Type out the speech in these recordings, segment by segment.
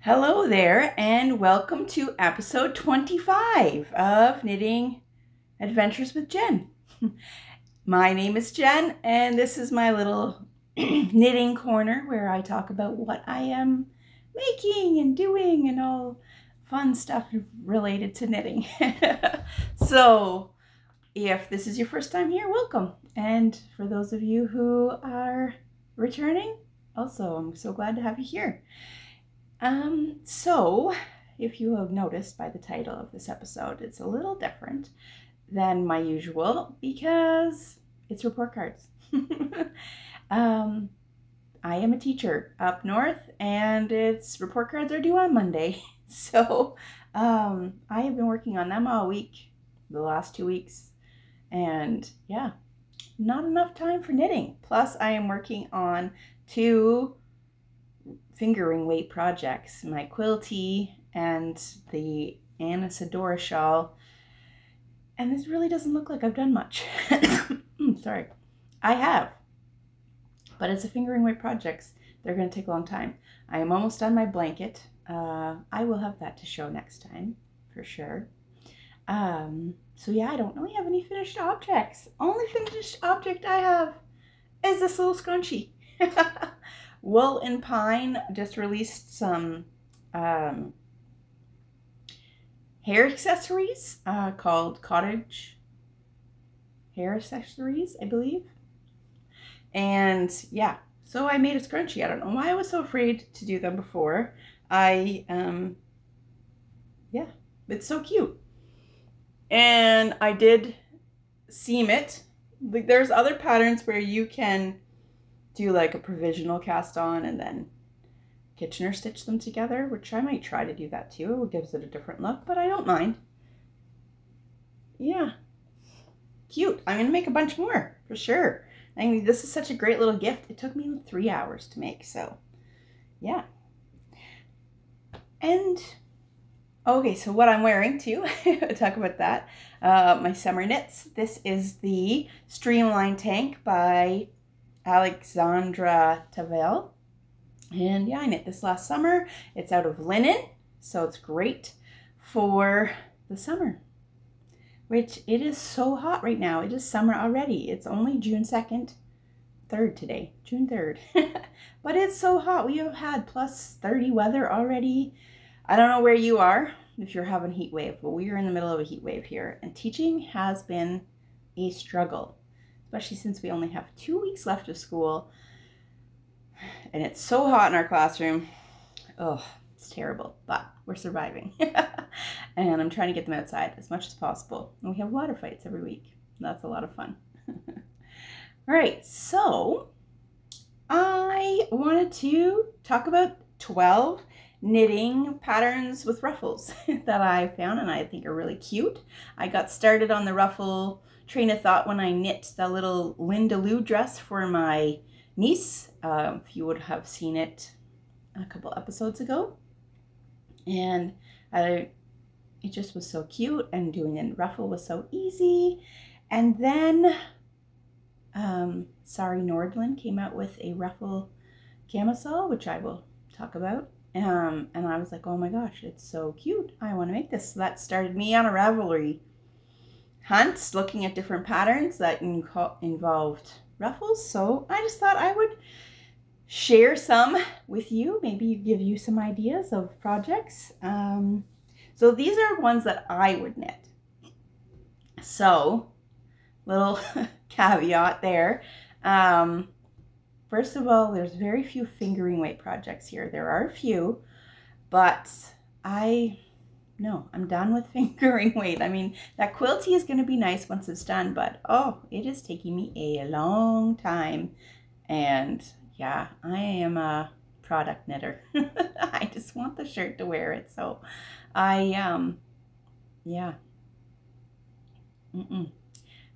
Hello there, and welcome to episode 25 of Knitting Adventures with Jenn. My name is Jenn, and this is my little knitting corner where I talk about what I am making and doing and all fun stuff related to knitting. So, if this is your first time here, welcome. And for those of you who are returning, also, I'm so glad to have you here. So if you have noticed by the title of this episode, it's a little different than my usual because it's report cards. I am a teacher up north and its report cards are due on Monday. So, I have been working on them all week, the last 2 weeks, and yeah, not enough time for knitting. Plus I am working on 2 fingering weight projects, my quilty and the Anisadora shawl, and this really doesn't look like I've done much. Sorry, I have, but it's a fingering weight projects. They're going to take a long time. I am almost done my blanket. I will have that to show next time for sure. So yeah, I don't really have any finished objects. Only finished object I have is this little scrunchie. Wool and Pine just released some hair accessories called Cottage Hair Accessories, I believe. And yeah, so I made a scrunchie. I don't know why I was so afraid to do them before. Yeah, it's so cute. And I did seam it. Like, there's other patterns where you can do like a provisional cast on and then Kitchener stitch them together, which I might try to do that too. It gives it a different look, but I don't mind. Yeah, cute. I'm gonna make a bunch more for sure. I mean, this is such a great little gift. It took me 3 hours to make, so yeah. And okay, so what I'm wearing too, talk about that. My summer knits. This is the Streamline Tank by Alexandra Tavel, and yeah, I knit this last summer. It's out of linen, so it's great for the summer, which it is so hot right now. It is summer already. It's only June 2nd, 3rd today, June 3rd. But it's so hot. We have had plus 30 weather already. I don't know where you are if you're having a heat wave, but we are in the middle of a heat wave here, and teaching has been a struggle, especially since we only have 2 weeks left of school. And it's so hot in our classroom. Oh, it's terrible, but we're surviving. And I'm trying to get them outside as much as possible. And we have water fights every week. That's a lot of fun. All right, so I wanted to talk about 12 knitting patterns with ruffles that I found and I think are really cute. I got started on the ruffle train of thought when I knit the little Linda Lou dress for my niece. If you would have seen it a couple episodes ago. And it just was so cute, and doing it in ruffle was so easy. And then Sari Nordlund came out with a ruffle camisole, which I will talk about. And I was like, oh my gosh, it's so cute. I want to make this. So that started me on a Ravelry hunt, looking at different patterns that involved ruffles. So I just thought I would share some with you, maybe give you some ideas of projects. So these are ones that I would knit. So little caveat there. First of all, there's very few fingering weight projects here. There are a few, but no, I'm done with fingering weight. I mean, that quilty is going to be nice once it's done, but oh, it is taking me a long time. And yeah, I am a product knitter. I just want the shirt to wear it. So yeah.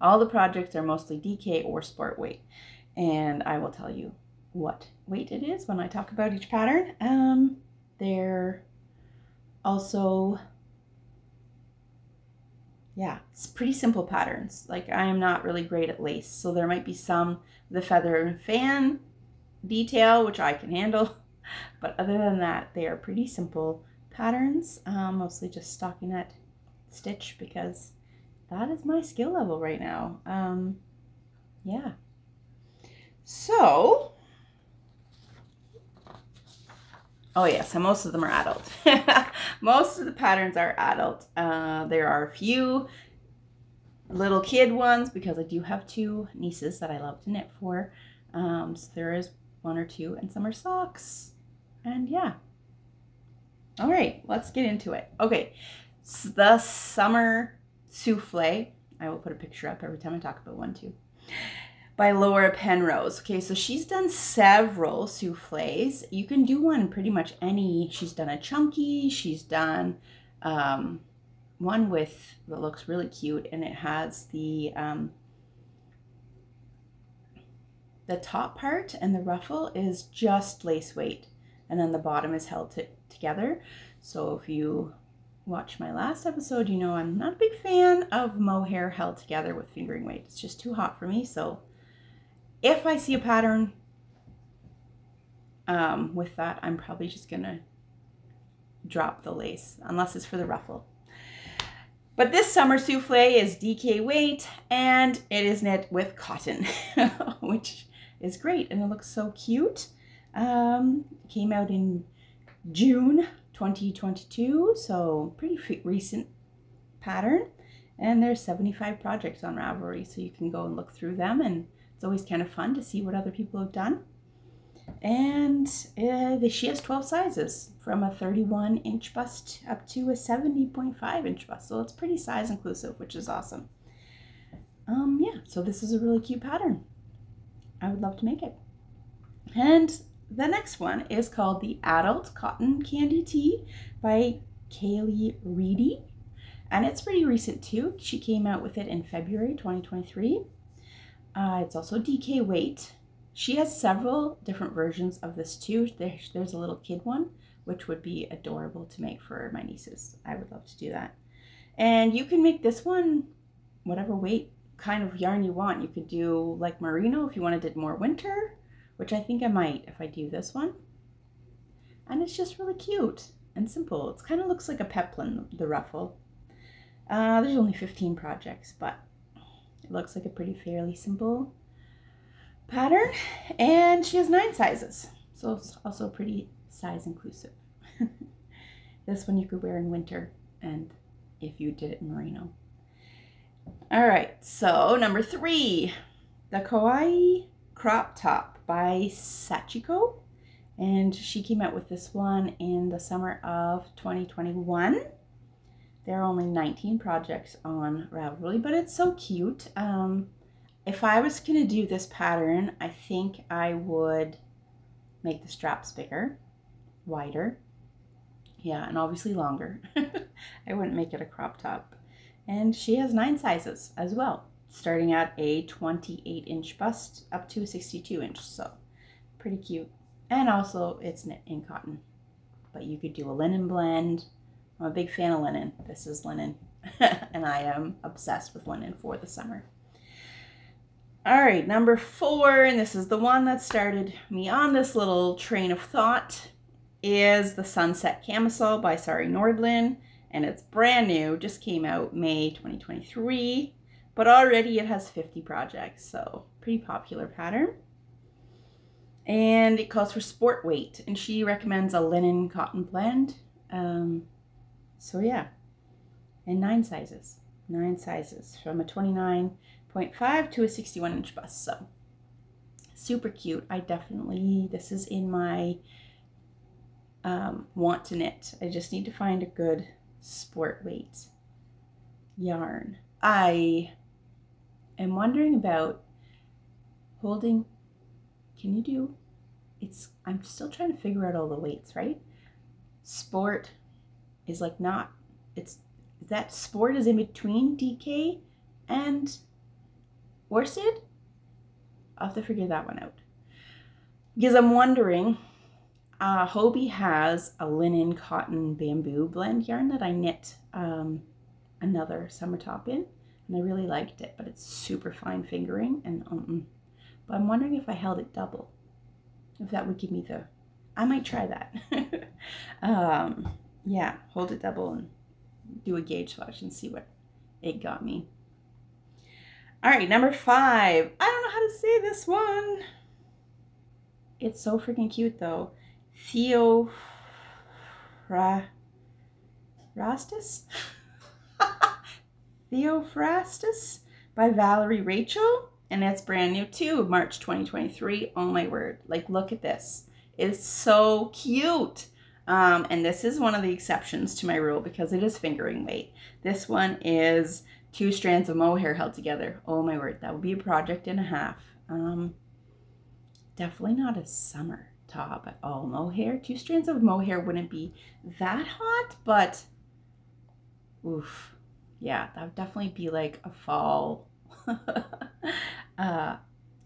All the projects are mostly DK or sport weight. And I will tell you what weight it is when I talk about each pattern. They're also, yeah, it's pretty simple patterns. Like, I am not really great at lace, so there might be some, the feather and fan detail, which I can handle. But other than that, they are pretty simple patterns, mostly just stockinette stitch because that is my skill level right now. Yeah. So, oh yeah, so most of them are adult. Most of the patterns are adult. There are a few little kid ones because I do have 2 nieces that I love to knit for. So there is 1 or 2, and some are socks. And yeah. All right, let's get into it. Okay, so the summer souffle. I will put a picture up every time I talk about one too. By Laura Penrose. Okay, so she's done several souffles. You can do one pretty much any. She's done a chunky. She's done one with that looks really cute, and it has the top part and the ruffle is just lace weight, and then the bottom is held together. So if you watch my last episode, you know I'm not a big fan of mohair held together with fingering weight. It's just too hot for me. So if I see a pattern with that, I'm probably just gonna drop the lace, unless it's for the ruffle. But this summer souffle is DK weight, and it is knit with cotton, which is great, and it looks so cute. Came out in June 2022, so pretty recent pattern. And there's 75 projects on Ravelry, so you can go and look through them, and it's always kind of fun to see what other people have done. And she has 12 sizes, from a 31-inch bust up to a 70.5-inch bust, so it's pretty size inclusive, which is awesome. Yeah, so this is a really cute pattern. I would love to make it. And the next one is called the Adult Cotton Candy Tee by Kalley Reedy. And it's pretty recent too. She came out with it in February 2023. It's also DK weight. She has several different versions of this too. There's a little kid one, which would be adorable to make for my nieces. I would love to do that. And you can make this one whatever weight kind of yarn you want. You could do like merino if you wanted it more winter, which I think I might if I do this one. And it's just really cute and simple. It kind of looks like a peplum, the ruffle. There's only 15 projects, but it looks like a pretty fairly simple pattern. And she has 9 sizes, so it's also pretty size inclusive. This one you could wear in winter, and if you did it in merino. All right, so number 3, the Kawaii Crop Top by Sachi. And she came out with this one in the summer of 2021. There are only 19 projects on Ravelry, but it's so cute. If I was going to do this pattern, I think I would make the straps bigger, wider, yeah, and obviously longer. I wouldn't make it a crop top. And she has 9 sizes as well, starting at a 28-inch bust up to a 62-inch, so pretty cute. And also it's knit in cotton, but you could do a linen blend. I'm a big fan of linen. This is linen, and I am obsessed with linen for the summer. All right, number 4, and this is the one that started me on this little train of thought, is the Sunset Camisole by Sari Nordlund, and it's brand new, just came out May 2023, but already it has 50 projects, so pretty popular pattern. And it calls for sport weight, and she recommends a linen cotton blend. So yeah, and 9 sizes, from a 29.5 to a 61-inch bust, so super cute. I definitely, this is in my want to knit. I just need to find a good sport weight yarn. I am wondering about holding, can you do, I'm still trying to figure out all the weights, right? Sport is like not, that sport is in between DK and worsted. I'll have to figure that one out. Because I'm wondering, Hobie has a linen cotton bamboo blend yarn that I knit another summer top in, and I really liked it, but it's super fine fingering, and but I'm wondering if I held it double, if that would give me the I might try that. Yeah, hold it double and do a gauge swatch and see what it got me. All right, number 5. I don't know how to say this one. It's so freaking cute though. Theophrastus? Theophrastus by Valerie Rachel. And it's brand new too, March 2023. Oh my word. Like, look at this. It's so cute. And this is one of the exceptions to my rule because it is fingering weight. This one is 2 strands of mohair held together. Oh my word. That would be a project and a half. Definitely not a summer top at all. Mohair, 2 strands of mohair wouldn't be that hot, but oof. Yeah, that would definitely be like a fall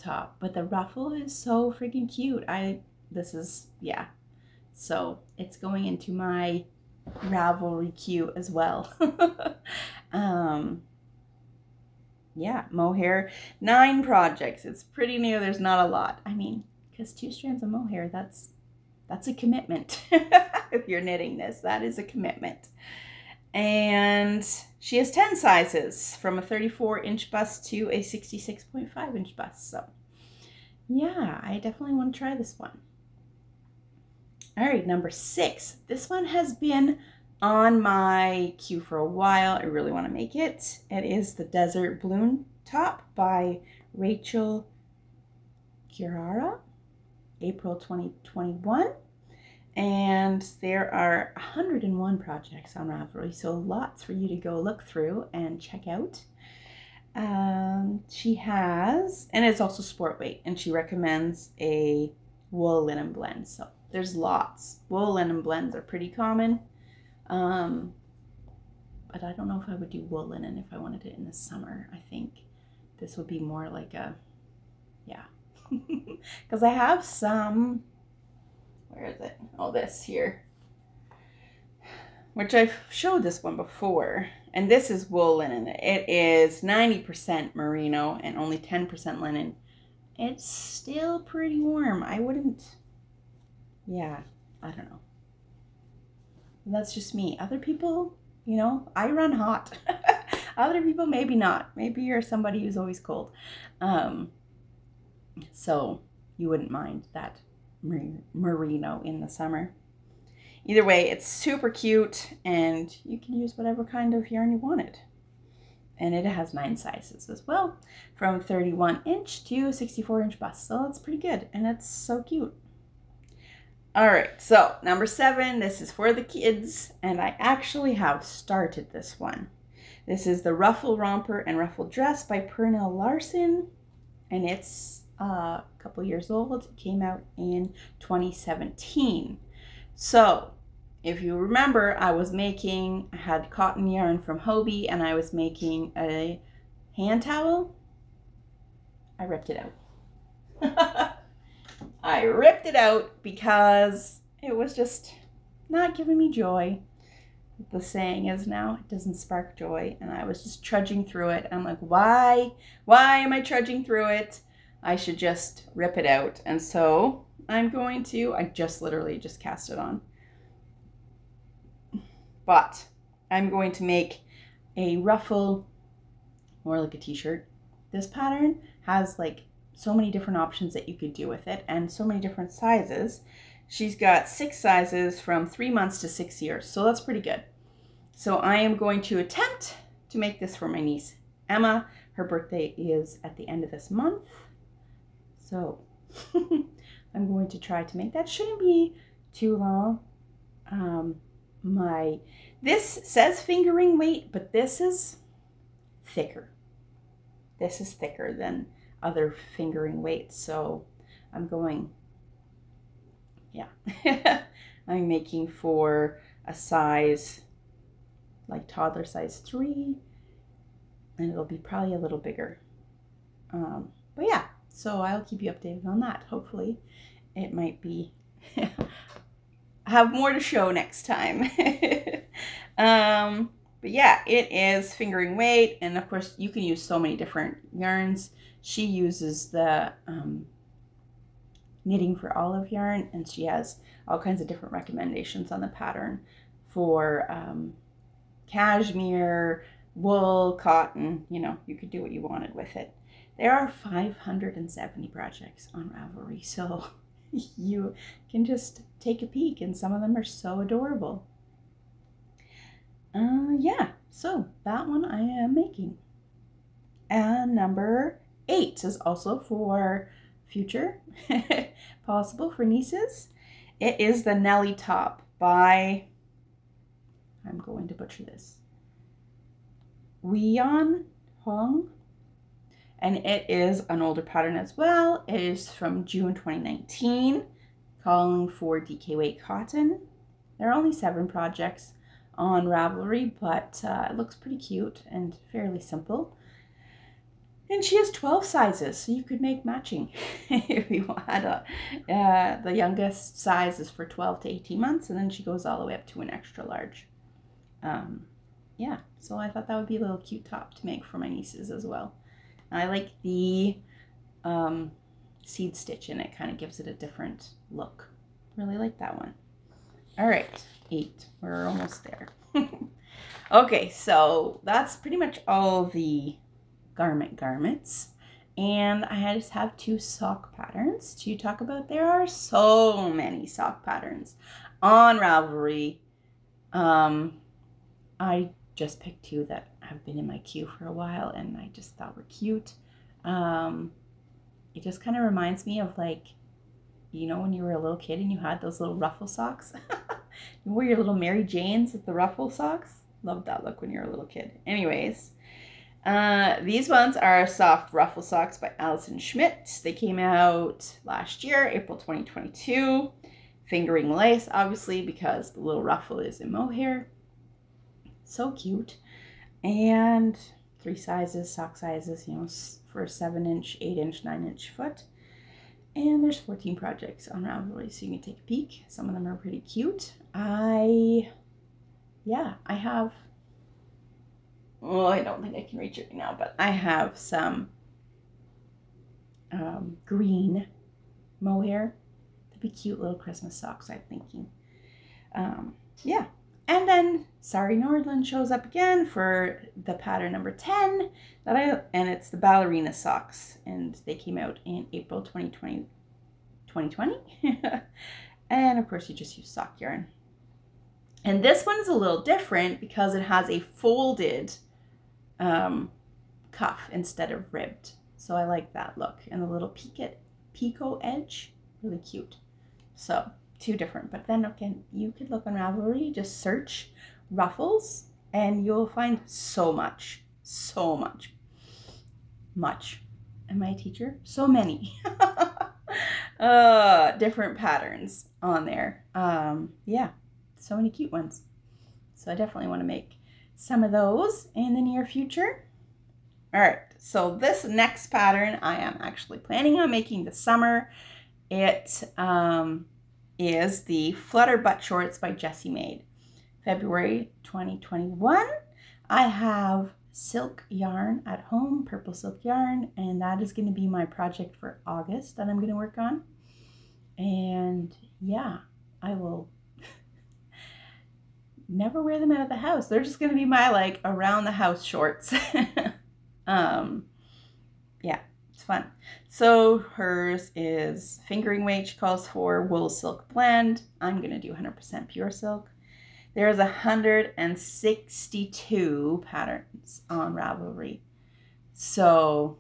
top. But the ruffle is so freaking cute. Yeah. So it's going into my Ravelry queue as well. Yeah, mohair, 9 projects. It's pretty new. There's not a lot. I mean, because 2 strands of mohair, that's a commitment. If you're knitting this, that is a commitment. And she has 10 sizes, from a 34-inch bust to a 66.5-inch bust. So yeah, I definitely want to try this one. All right, number 6. This one has been on my queue for a while. I really want to make it. It is the Desert Bloom top by Rachel Kurihara, April 2021. And there are 101 projects on Ravelry, so lots for you to go look through and check out. She has, and it's also sport weight, and she recommends a wool linen blend. So there's lots. Wool linen blends are pretty common. But I don't know if I would do wool linen if I wanted it in the summer. I think this would be more like a, yeah. Because I have some, where is it? Oh, this here. Which I've showed this one before. And this is wool linen. It is 90% merino and only 10% linen. It's still pretty warm. I wouldn't, yeah, I don't know. That's just me. Other people, you know, I run hot. Other people, maybe not. Maybe you're somebody who's always cold. So you wouldn't mind that merino in the summer. Either way, it's super cute, and you can use whatever kind of yarn you wanted. And it has 9 sizes as well, from 31-inch to 64-inch bust. So that's pretty good, and it's so cute. All right, so number 7, this is for the kids, and I actually have started this one. This is the Ruffle Romper and Ruffle Dress by Pernille Larsen, and it's a couple years old. It came out in 2017. So if you remember, I had cotton yarn from Hobie, and I was making a hand towel. I ripped it out. I ripped it out because it was just not giving me joy. The saying is now, it doesn't spark joy. And I was just trudging through it. I'm like, why am I trudging through it? I should just rip it out. And so I'm going to, I just literally just cast it on. But I'm going to make a ruffle, more like a t-shirt. This pattern has like so many different options that you could do with it, and so many different sizes. She's got 6 sizes from 3 months to 6 years, so that's pretty good. So I am going to attempt to make this for my niece Emma. Her birthday is at the end of this month, so I'm going to try to make that. Shouldn't be too long. This says fingering weight, but this is thicker. This is thicker than other fingering weights, so I'm going, yeah. I'm making for a size like toddler size 3, and it'll be probably a little bigger, but yeah, so I'll keep you updated on that. Hopefully it might be have more to show next time. But yeah, it is fingering weight, and of course you can use so many different yarns. She uses the Knitting for Olive yarn, and she has all kinds of different recommendations on the pattern for cashmere, wool, cotton. You know, you could do what you wanted with it. There are 570 projects on Ravelry, so you can just take a peek, and some of them are so adorable. Yeah, so that one I am making. And number 8 is also for future, possible for nieces. It is the Nelly top by, I'm going to butcher this, Weiyan, Huang. And it is an older pattern as well. It is from June 2019, calling for DK weight cotton. There are only 7 projects on Ravelry, but it looks pretty cute and fairly simple. And she has 12 sizes, so you could make matching if you had the youngest size is for 12 to 18 months, and then she goes all the way up to an extra large. Yeah, so I thought that would be a little cute top to make for my nieces as well. And I like the seed stitch in it, kind of gives it a different look. Really like that one. All right, 8, we're almost there. Okay, so that's pretty much all the garments, and I just have 2 sock patterns to talk about. There are so many sock patterns on Ravelry. I just picked 2 that have been in my queue for a while, and I just thought were cute. It just kind of reminds me of, like, you know, when you were a little kid and you had those little ruffle socks. You wore your little Mary Janes with the ruffle socks. Loved that look when you were a little kid. Anyways, these ones are soft ruffle socks by Allison Schmidt. They came out last year, April 2022. Fingering lace, obviously, because the little ruffle is in mohair. So cute. And 3 sizes, sock sizes, you know, for a 7-inch, 8-inch, 9-inch foot. And there's 14 projects on Ravelry, so you can take a peek. Some of them are pretty cute. I have, well, I don't think I can reach it right now, but I have some green mohair. They'd be cute little Christmas socks, I'm thinking. Yeah. And then Sari Nordlund shows up again for the pattern number 10 and it's the Ballerina socks, and they came out in April 2020. And of course you just use sock yarn. And this one is a little different because it has a folded cuff instead of ribbed. So I like that look, and the little picot edge, really cute. So 2 different, but then again, you could look on Ravelry, just search ruffles, and you'll find so much. Am I a teacher? So many different patterns on there. Yeah, so many cute ones. So I definitely want to make some of those in the near future. All right, so this next pattern I am actually planning on making this summer. It is the Flutter Buttshorts by Jessie Maed. February 2021. I have silk yarn at home, purple silk yarn, and that is going to be my project for August that I'm going to work on. And yeah, I will never wear them out of the house. They're just going to be my, like, around the house shorts. Yeah, it's fun. So hers is fingering weight. She calls for wool silk blend. I'm going to do 100% pure silk. There's 162 patterns on Ravelry. So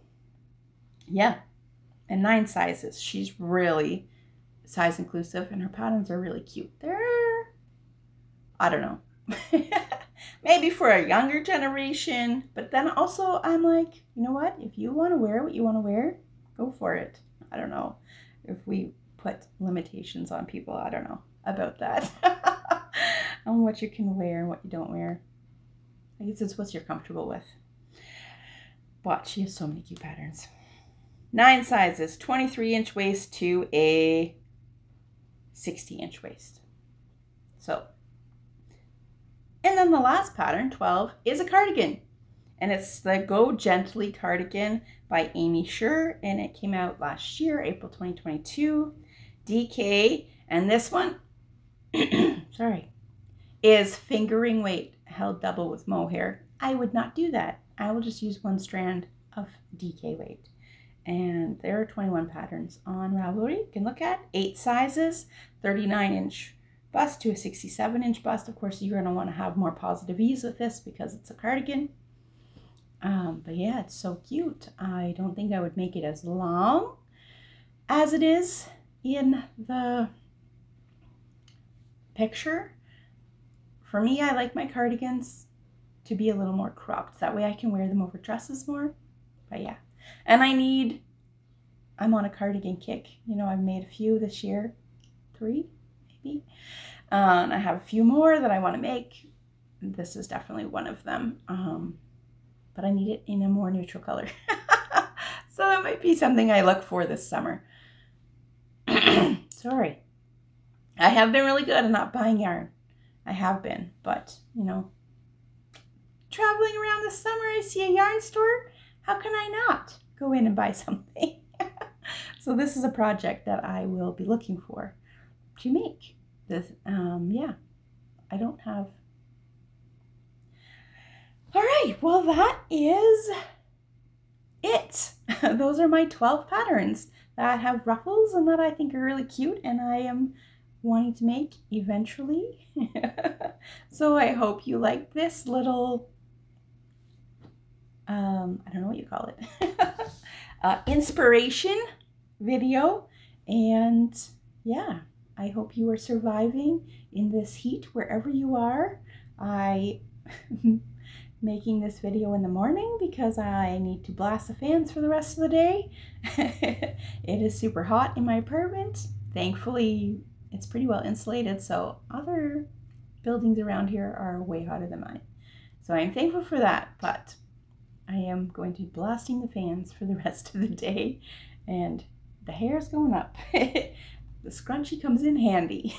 yeah, and 9 sizes. She's really size inclusive, and her patterns are really cute. They're, I don't know, maybe for a younger generation, but then also I'm like, you know what? If you want to wear what you want to wear, go for it. I don't know if we put limitations on people. I don't know about that. On what you can wear and what you don't wear. I guess it's what you're comfortable with. But she has so many cute patterns. 9 sizes, 23-inch waist to a 60-inch waist. So, and then the last pattern, 12, is a cardigan. And it's the Go Gently cardigan by Aimee Sher, and it came out last year, April 2022. DK, and this one, sorry, is fingering weight held double with mohair. I would not do that. I will just use 1 strand of DK weight. And there are 21 patterns on Ravelry. You can look at 8 sizes, 39-inch bust to a 67-inch bust. Of course, you're going to want to have more positive ease with this because it's a cardigan. But yeah, it's so cute. I don't think I would make it as long as it is in the picture. For me, I like my cardigans to be a little more cropped. That way I can wear them over dresses more. But yeah. And I'm on a cardigan kick. You know, I've made a few this year. 3, maybe. And I have a few more that I want to make. This is definitely one of them. But I need it in a more neutral color. So that might be something I look for this summer. Sorry. I have been really good at not buying yarn. I have been, but you know, traveling around this summer, I see a yarn store. How can I not go in and buy something? So this is a project that I will be looking for to make. This, yeah, I don't have. All right, well, that is it. Those are my 12 patterns that have ruffles and that I think are really cute and I am wanting to make eventually. So I hope you like this little, I don't know what you call it, inspiration video. And yeah, I hope you are surviving in this heat wherever you are. I making this video in the morning because I need to blast the fans for the rest of the day. It is super hot in my apartment. Thankfully, it's pretty well insulated, so other buildings around here are way hotter than mine. So I'm thankful for that, but I am going to be blasting the fans for the rest of the day, and the hair's going up. The scrunchie comes in handy.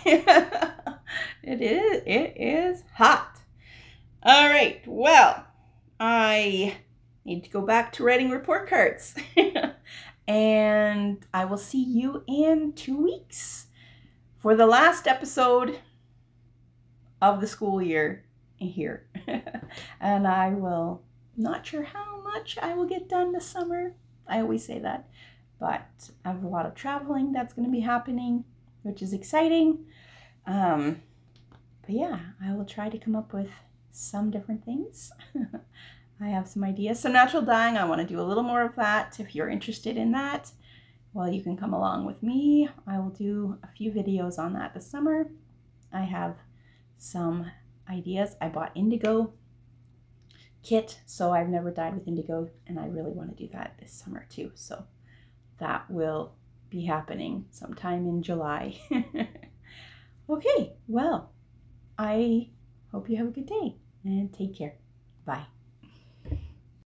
It is hot. All right, well, I need to go back to writing report cards. And I will see you in 2 weeks for the last episode of the school year here. And I will, not sure how much I will get done this summer. I always say that, but I have a lot of traveling that's going to be happening, which is exciting. But yeah, I will try to come up with some different things. I have some ideas. So natural dyeing, I want to do a little more of that. If you're interested in that, well, you can come along with me. I will do a few videos on that this summer. I have some ideas. I bought indigo kit, so I've never dyed with indigo, and I really want to do that this summer too. So that will be happening sometime in July. Okay, well, I hope you have a good day and take care. Bye.